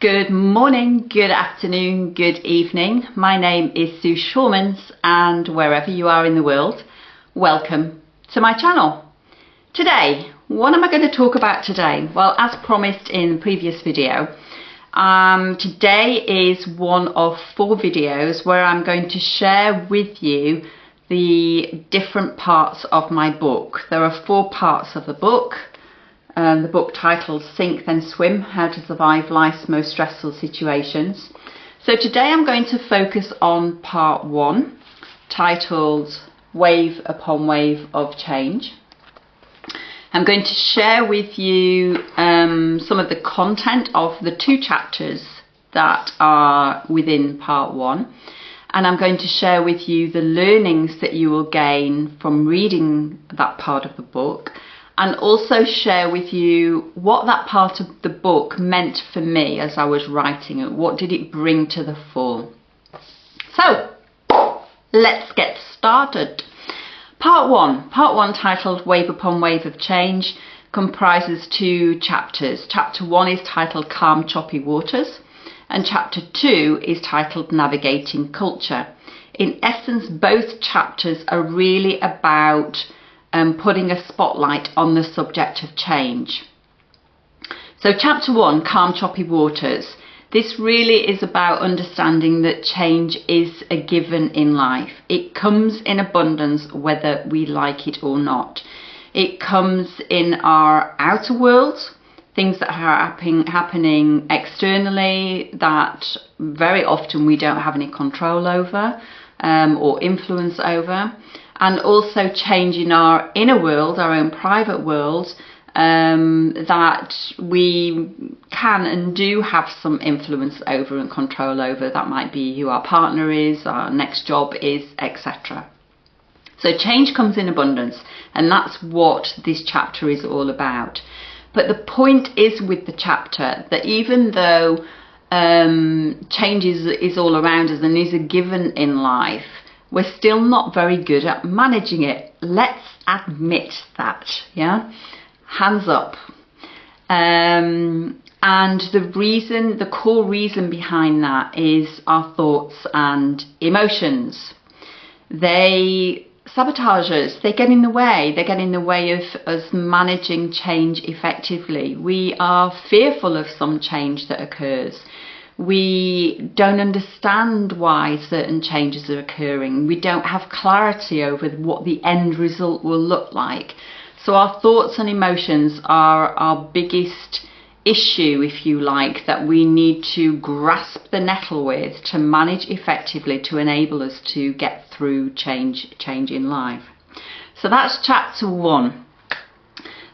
Good morning, good afternoon, good evening. My name is Sue Shawmans, and wherever you are in the world, welcome to my channel. Today, what am I going to talk about today? Well, as promised in the previous video, today is one of 4 videos where I'm going to share with you the different parts of my book. There are 4 parts of the book. The book titled Sink Then Swim, How to Survive Life's Most Stressful Situations. So today I'm going to focus on part 1, titled Wave Upon Wave of Change. I'm going to share with you some of the content of the 2 chapters that are within part 1. And I'm going to share with you the learnings that you will gain from reading that part of the book, and also share with you what that part of the book meant for me as I was writing it. What did it bring to the fore? So, let's get started. Part 1, titled Wave Upon Wave of Change, comprises 2 chapters. Chapter 1 is titled Calm Choppy Waters, and Chapter 2 is titled Navigating Culture. In essence, both chapters are really about putting a spotlight on the subject of change. So Chapter 1, Calm Choppy Waters. This really is about understanding that change is a given in life. It comes in abundance whether we like it or not. It comes in our outer world, things that are happening externally that very often we don't have any control over or influence over. And also change in our inner world, our own private world, that we can and do have some influence over and control over. That might be who our partner is, our next job is, etc. So change comes in abundance, and that's what this chapter is all about. But the point is with the chapter that even though change is all around us and is a given in life, we're still not very good at managing it. Let's admit that, yeah? Hands up. And the core reason behind that is our thoughts and emotions. They sabotage us, they get in the way. They get in the way of us managing change effectively. We are fearful of some change that occurs. We don't understand why certain changes are occurring. We don't have clarity over what the end result will look like. So our thoughts and emotions are our biggest issue, if you like, that we need to grasp the nettle with to manage effectively to enable us to get through change in life. So that's chapter 1.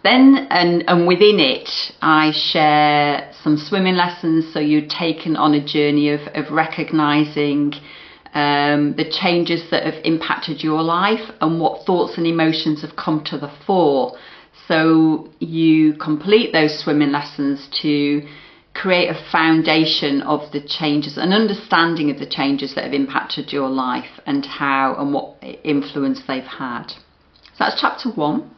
Then, and within it, I share some swimming lessons, so you're taken on a journey of recognising the changes that have impacted your life and what thoughts and emotions have come to the fore. So you complete those swimming lessons to create a foundation of the changes, an understanding of the changes that have impacted your life and how and what influence they've had. So that's chapter 1.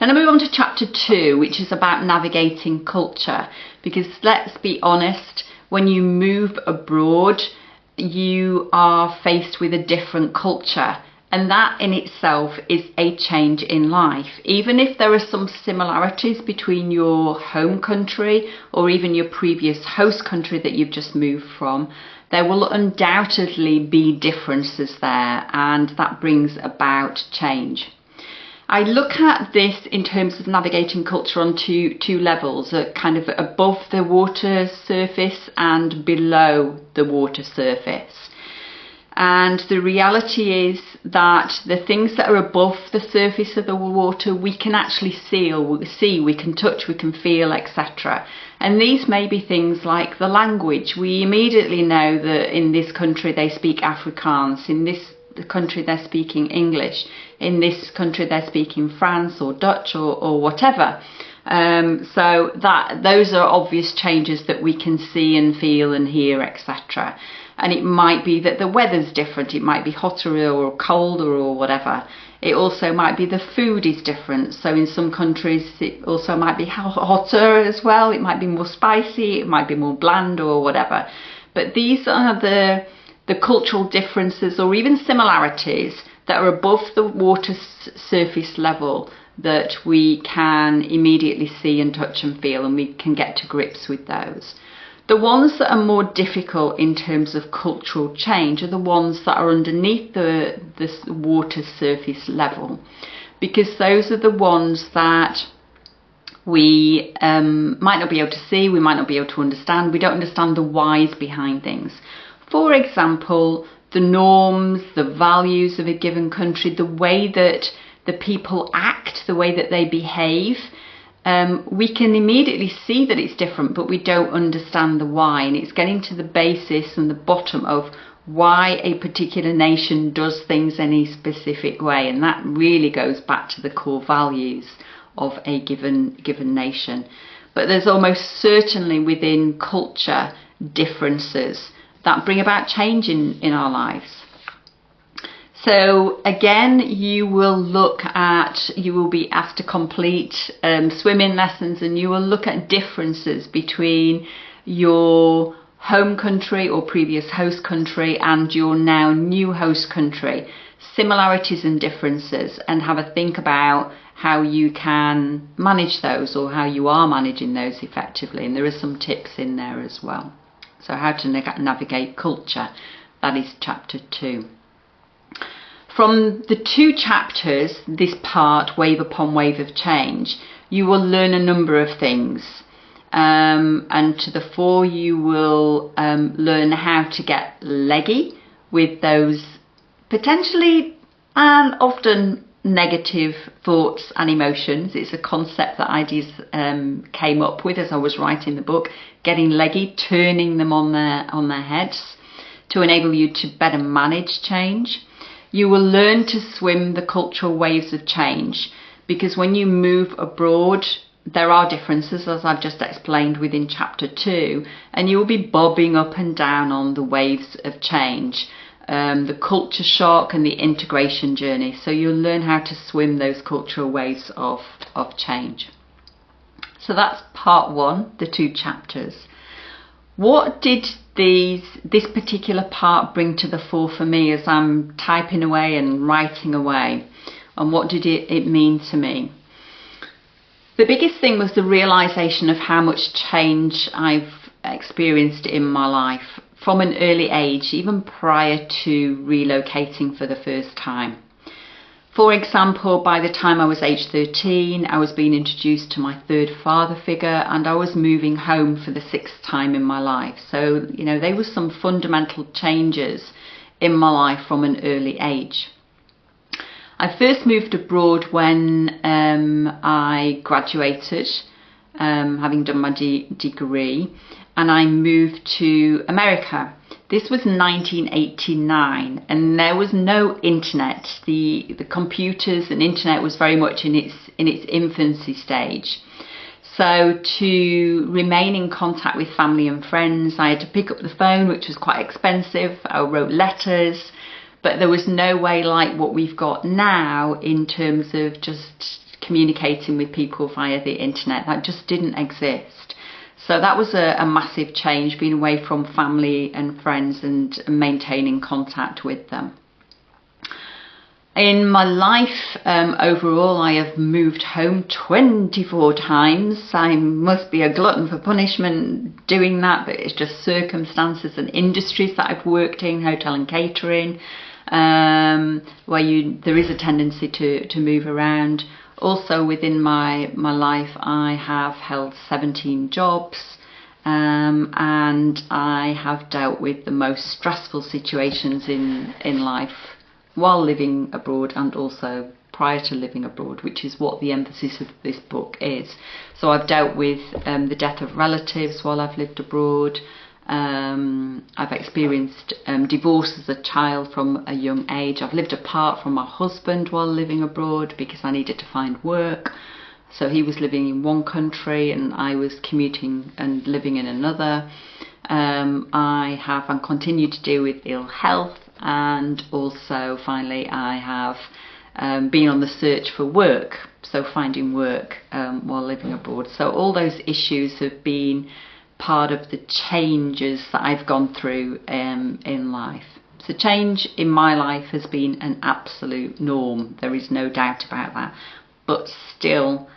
Then I move on to chapter 2, which is about navigating culture, because let's be honest, when you move abroad, you are faced with a different culture, and that in itself is a change in life. Even if there are some similarities between your home country or even your previous host country that you've just moved from, there will undoubtedly be differences there, and that brings about change. I look at this in terms of navigating culture on two levels, kind of above the water surface and below the water surface. And the reality is that the things that are above the surface of the water we can actually see, we can touch, we can feel, etc. And these may be things like the language. We immediately know that in this country they speak Afrikaans, in this country they're speaking English, in this country they're speaking France or Dutch or whatever. So those are obvious changes that we can see and feel and hear, etc. And it might be that the weather's different. It might be hotter or colder or whatever. It also might be the food is different. So in some countries it also might be hotter as well. It might be more spicy, it might be more bland or whatever. But these are the cultural differences or even similarities that are above the water surface level that we can immediately see and touch and feel, and we can get to grips with those. The ones that are more difficult in terms of cultural change are the ones that are underneath the water surface level, because those are the ones that we might not be able to see, we might not be able to understand, we don't understand the whys behind things. For example, the norms, the values of a given country, the way that the people act, the way that they behave, we can immediately see that it's different, but we don't understand the why. And it's getting to the basis and the bottom of why a particular nation does things in a specific way. And that really goes back to the core values of a given nation. But there's almost certainly within culture differences that bring about change in our lives. So again, you will be asked to complete swimming lessons, and you will look at differences between your home country or previous host country and your now new host country, similarities and differences, and have a think about how you can manage those or how you are managing those effectively. And there are some tips in there as well. So how to navigate culture, that is chapter 2. From the 2 chapters, this part, Wave Upon Wave of Change, you will learn a number of things. And to the 4, you will learn how to get leggy with those potentially and often negative thoughts and emotions. It's a concept that Ideas came up with as I was writing the book, getting leggy, turning them on their heads to enable you to better manage change. You will learn to swim the cultural waves of change, because when you move abroad, there are differences, as I've just explained within chapter 2, and you will be bobbing up and down on the waves of change, the culture shock and the integration journey. So you'll learn how to swim those cultural waves of change. So that's part 1, the 2 chapters. What did this particular part bring to the fore for me as I'm typing away and writing away? And what did it mean to me? The biggest thing was the realisation of how much change I've experienced in my life from an early age, even prior to relocating for the first time. For example, by the time I was age 13, I was being introduced to my 3rd father figure, and I was moving home for the 6th time in my life. So, there were some fundamental changes in my life from an early age. I first moved abroad when I graduated, having done my degree, and I moved to America. This was 1989, and there was no internet. The computers and internet was very much in its infancy stage. So to remain in contact with family and friends, I had to pick up the phone, which was quite expensive. I wrote letters, but there was no way like what we've got now in terms of just communicating with people via the internet. That just didn't exist. So that was a massive change, being away from family and friends and maintaining contact with them. In my life overall, I have moved home 24 times. I must be a glutton for punishment doing that, but it's just circumstances and industries that I've worked in, hotel and catering, where there is a tendency to move around. Also within my life, I have held 17 jobs, and I have dealt with the most stressful situations in life while living abroad and also prior to living abroad, which is what the emphasis of this book is. So I've dealt with the death of relatives while I've lived abroad. I've experienced divorce as a child from a young age. I've lived apart from my husband while living abroad because I needed to find work. So he was living in one country and I was commuting and living in another. I have and continue to deal with ill health, and also finally I have been on the search for work, so finding work while living abroad. So all those issues have been part of the changes that I've gone through in life. So change in my life has been an absolute norm, there is no doubt about that, but still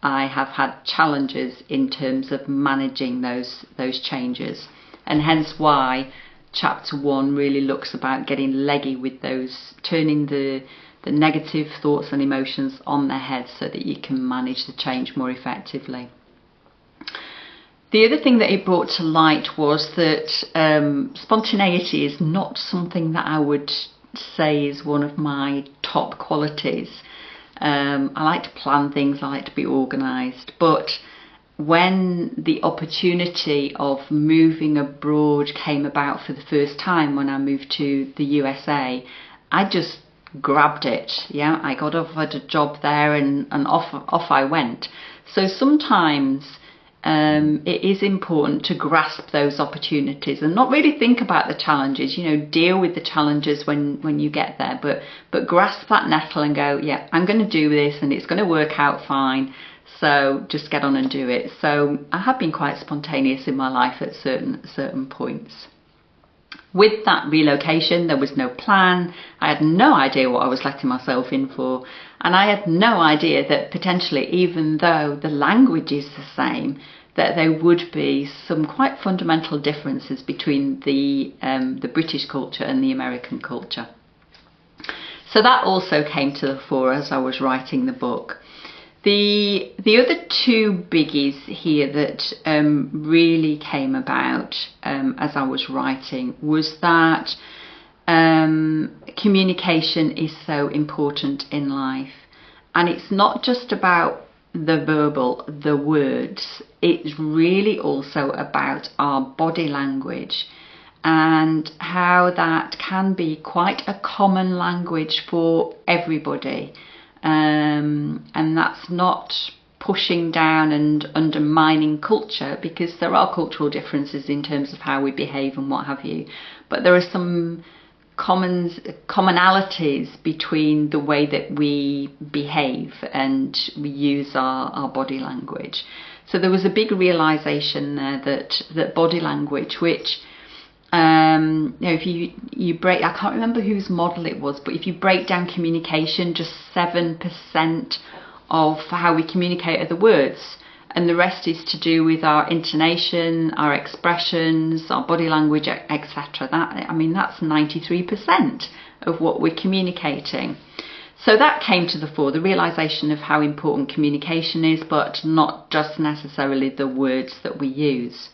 I have had challenges in terms of managing those changes, and hence why chapter 1 really looks about getting leggy with those, turning the negative thoughts and emotions on their head so that you can manage the change more effectively. The other thing that it brought to light was that spontaneity is not something that I would say is one of my top qualities. I like to plan things, I like to be organised, but when the opportunity of moving abroad came about for the first time when I moved to the USA, I just grabbed it. Yeah, I got offered a job there and off I went. So sometimes it is important to grasp those opportunities and not really think about the challenges, you know, deal with the challenges when you get there, but grasp that nettle and go, yeah, I'm going to do this and it's going to work out fine, so just get on and do it. So I have been quite spontaneous in my life at certain points. With that relocation, there was no plan. I had no idea what I was letting myself in for, and I had no idea that potentially, even though the language is the same, that there would be some quite fundamental differences between the British culture and the American culture. So that also came to the fore as I was writing the book. The other two biggies here that really came about as I was writing was that communication is so important in life, and it's not just about the verbal, the words, it's really also about our body language and how that can be quite a common language for everybody. And that's not pushing down and undermining culture, because there are cultural differences in terms of how we behave and what have you, but there are some commonalities between the way that we behave and we use our body language. So there was a big realization there that body language, which you know, if you break, I can't remember whose model it was, but if you break down communication, just 7% of how we communicate are the words, and the rest is to do with our intonation, our expressions, our body language, etc. I mean, that's 93% of what we're communicating. So that came to the fore, the realization of how important communication is, but not just necessarily the words that we use.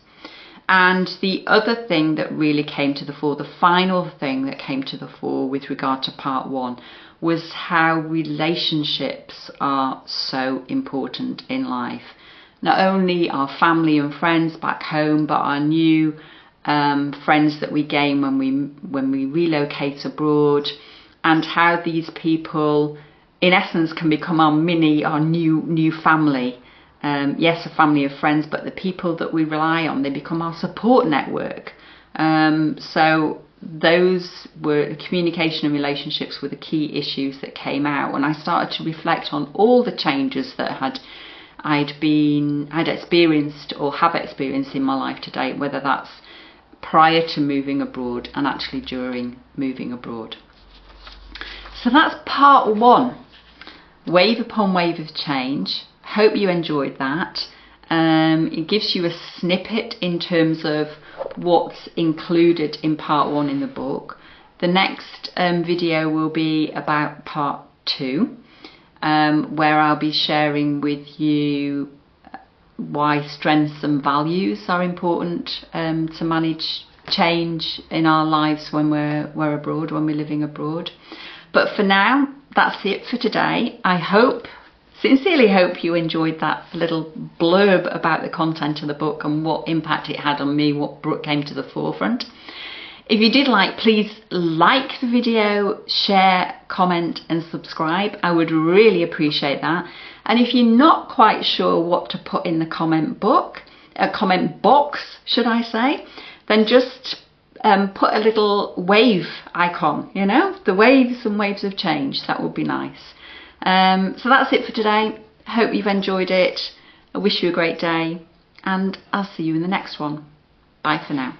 And the other thing that really came to the fore, the final thing that came to the fore with regard to part 1, was how relationships are so important in life. Not only our family and friends back home, but our new friends that we gain when we relocate abroad, and how these people in essence can become our new family. Yes, a family of friends, but the people that we rely on, they become our support network. So those were the communication and relationships were the key issues that came out when I started to reflect on all the changes that I'd experienced or have experienced in my life to date, whether that's prior to moving abroad and actually during moving abroad. So that's part 1, wave upon wave of change. Hope you enjoyed that. It gives you a snippet in terms of what's included in part 1 in the book. The next video will be about part 2, where I'll be sharing with you why strengths and values are important to manage change in our lives when we're abroad, when we're living abroad. But for now, that's it for today. I sincerely hope you enjoyed that little blurb about the content of the book and what impact it had on me, what came to the forefront. If you did please like the video, share, comment and subscribe. I would really appreciate that. And if you're not quite sure what to put in the comment box, should I say, then just put a little wave icon, you know, the waves and waves of change. That would be nice. So that's it for today. Hope you've enjoyed it. I wish you a great day, and I'll see you in the next one. Bye for now.